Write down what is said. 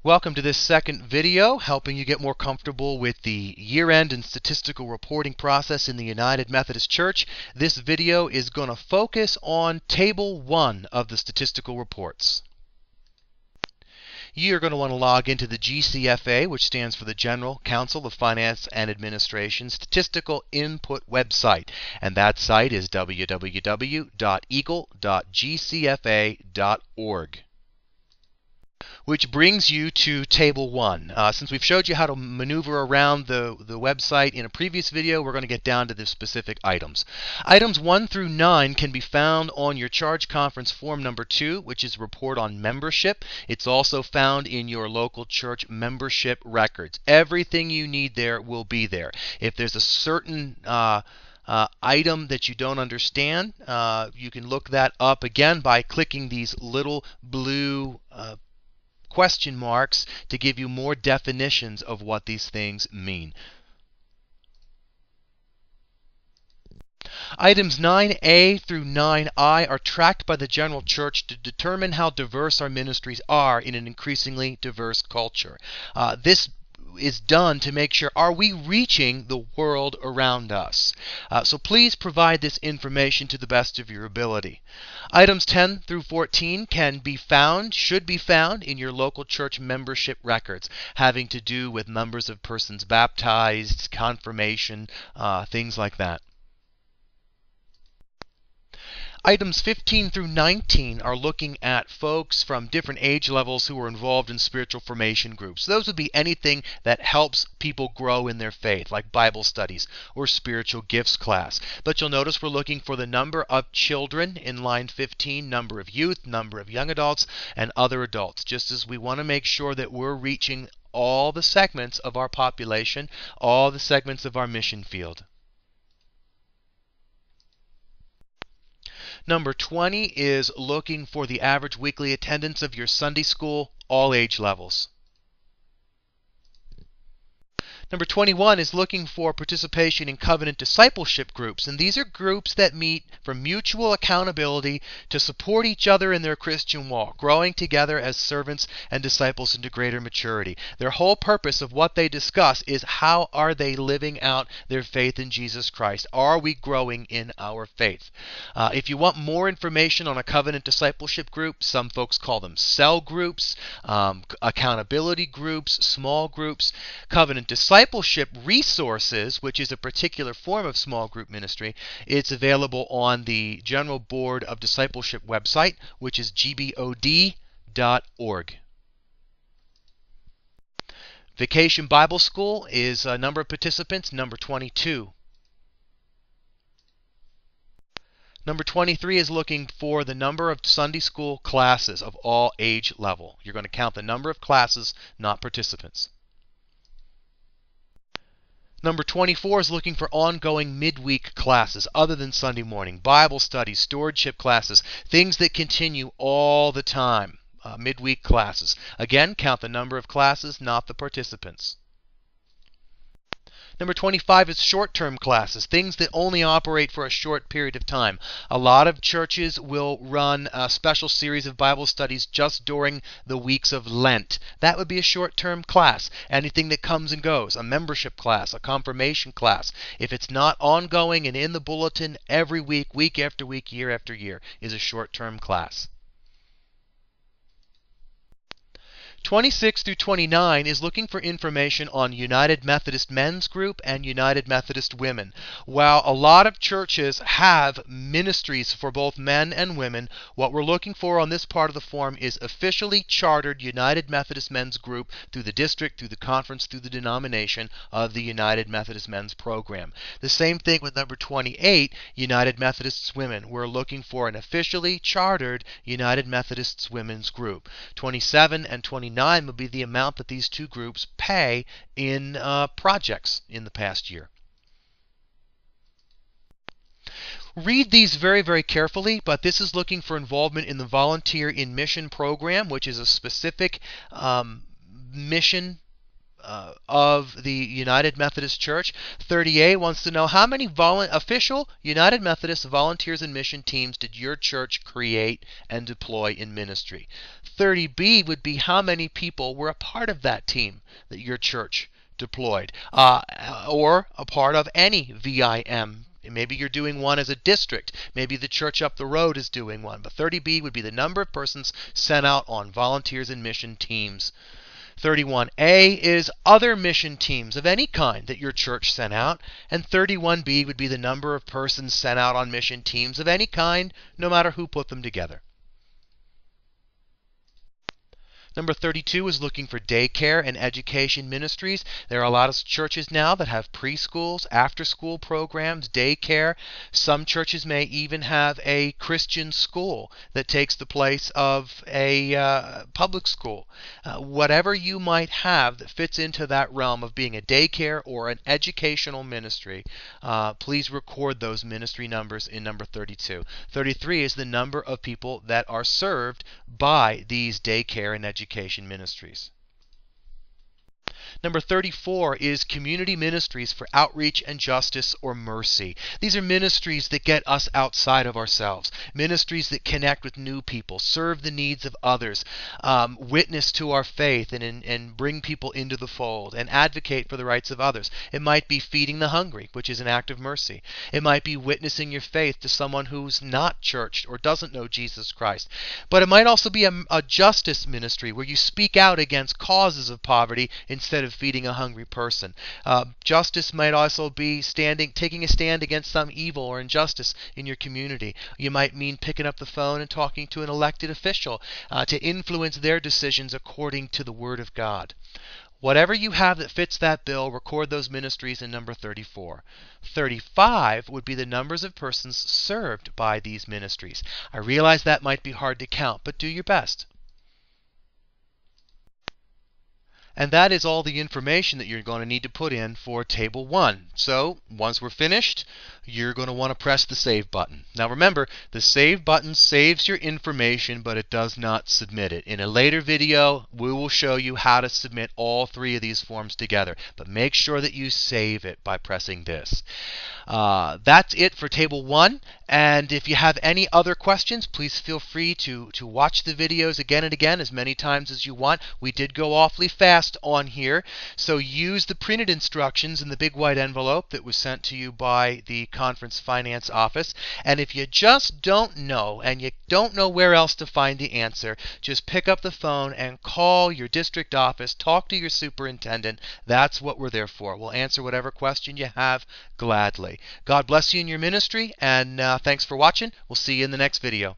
Welcome to this second video, helping you get more comfortable with the year-end and statistical reporting process in the United Methodist Church. This video is going to focus on Table 1 of the statistical reports. You're going to want to log into the GCFA, which stands for the General Council of Finance and Administration Statistical Input website, and that site is www.eagle.gcfa.org. Which brings you to Table 1. Since we've showed you how to maneuver around the website in a previous video, we're going to get down to the specific items. Items 1 through 9 can be found on your Charge Conference Form number 2, which is Report on Membership. It's also found in your local church membership records. Everything you need there will be there. If there's a certain item that you don't understand, you can look that up again by clicking these little blue question marks to give you more definitions of what these things mean. Items 9A through 9I are tracked by the general church to determine how diverse our ministries are in an increasingly diverse culture. This is done to make sure, are we reaching the world around us? So please provide this information to the best of your ability. Items 10 through 14 should be found in your local church membership records, having to do with numbers of persons baptized, confirmation, things like that. Items 15 through 19 are looking at folks from different age levels who are involved in spiritual formation groups. Those would be anything that helps people grow in their faith, like Bible studies or spiritual gifts class. But you'll notice we're looking for the number of children in line 15, number of youth, number of young adults, and other adults, just as we want to make sure that we're reaching all the segments of our population, all the segments of our mission field. Number 20 is looking for the average weekly attendance of your Sunday school, all age levels. Number 21 is looking for participation in covenant discipleship groups, and these are groups that meet for mutual accountability to support each other in their Christian walk, growing together as servants and disciples into greater maturity. Their whole purpose of what they discuss is how are they living out their faith in Jesus Christ? Are we growing in our faith? If you want more information on a covenant discipleship group, some folks call them cell groups, accountability groups, small groups, covenant discipleship resources, which is a particular form of small group ministry. It's available on the General Board of Discipleship website, which is gbod.org. Vacation Bible School is a number of participants, number 22. Number 23 is looking for the number of Sunday school classes of all age level. You're going to count the number of classes, not participants. Number 24 is looking for ongoing midweek classes other than Sunday morning, Bible studies, stewardship classes, things that continue all the time, midweek classes. Again, count the number of classes, not the participants. Number 25 is short-term classes, things that only operate for a short period of time. A lot of churches will run a special series of Bible studies just during the weeks of Lent. That would be a short-term class. Anything that comes and goes, a membership class, a confirmation class, if it's not ongoing and in the bulletin every week, week after week, year after year, is a short-term class. 26 through 29 is looking for information on United Methodist Men's Group and United Methodist Women. While a lot of churches have ministries for both men and women, what we're looking for on this part of the form is officially chartered United Methodist Men's Group through the district, through the conference, through the denomination of the United Methodist Men's Program. The same thing with number 28, United Methodists Women. We're looking for an officially chartered United Methodists Women's Group. 27 and 29 will be the amount that these two groups pay in projects in the past year. Read these very, very carefully, but this is looking for involvement in the Volunteer in Mission program, which is a specific mission of the United Methodist Church. 30A wants to know how many official United Methodist volunteers and mission teams did your church create and deploy in ministry. 30B would be how many people were a part of that team that your church deployed, or a part of any VIM. Maybe you're doing one as a district. Maybe the church up the road is doing one. But 30B would be the number of persons sent out on volunteers and mission teams. 31A is other mission teams of any kind that your church sent out. And 31B would be the number of persons sent out on mission teams of any kind, no matter who put them together. Number 32 is looking for daycare and education ministries. There are a lot of churches now that have preschools, after-school programs, daycare. Some churches may even have a Christian school that takes the place of a public school. Whatever you might have that fits into that realm of being a daycare or an educational ministry, please record those ministry numbers in number 32. 33 is the number of people that are served by these daycare and education ministries. Number 34 is community ministries for outreach and justice or mercy. These are ministries that get us outside of ourselves, ministries that connect with new people, serve the needs of others, witness to our faith and bring people into the fold, and advocate for the rights of others. It might be feeding the hungry, which is an act of mercy. It might be witnessing your faith to someone who's not churched or doesn't know Jesus Christ. But it might also be a justice ministry where you speak out against causes of poverty instead of feeding a hungry person. Justice might also be taking a stand against some evil or injustice in your community. You might mean picking up the phone and talking to an elected official to influence their decisions according to the Word of God. Whatever you have that fits that bill, record those ministries in number 34. 35 would be the numbers of persons served by these ministries. I realize that might be hard to count, but do your best. And that is all the information that you're going to need to put in for Table 1. So, once we're finished, you're going to want to press the Save button. Now remember, the Save button saves your information, but it does not submit it. In a later video, we will show you how to submit all three of these forms together. But make sure that you save it by pressing this. That's it for Table 1. And if you have any other questions, please feel free to watch the videos again and again as many times as you want. We did go awfully fast on here, so use the printed instructions in the big white envelope that was sent to you by the Conference Finance Office. And if you just don't know, and you don't know where else to find the answer, just pick up the phone and call your district office, talk to your superintendent. That's what we're there for. We'll answer whatever question you have gladly. God bless you in your ministry, and thanks for watching. We'll see you in the next video.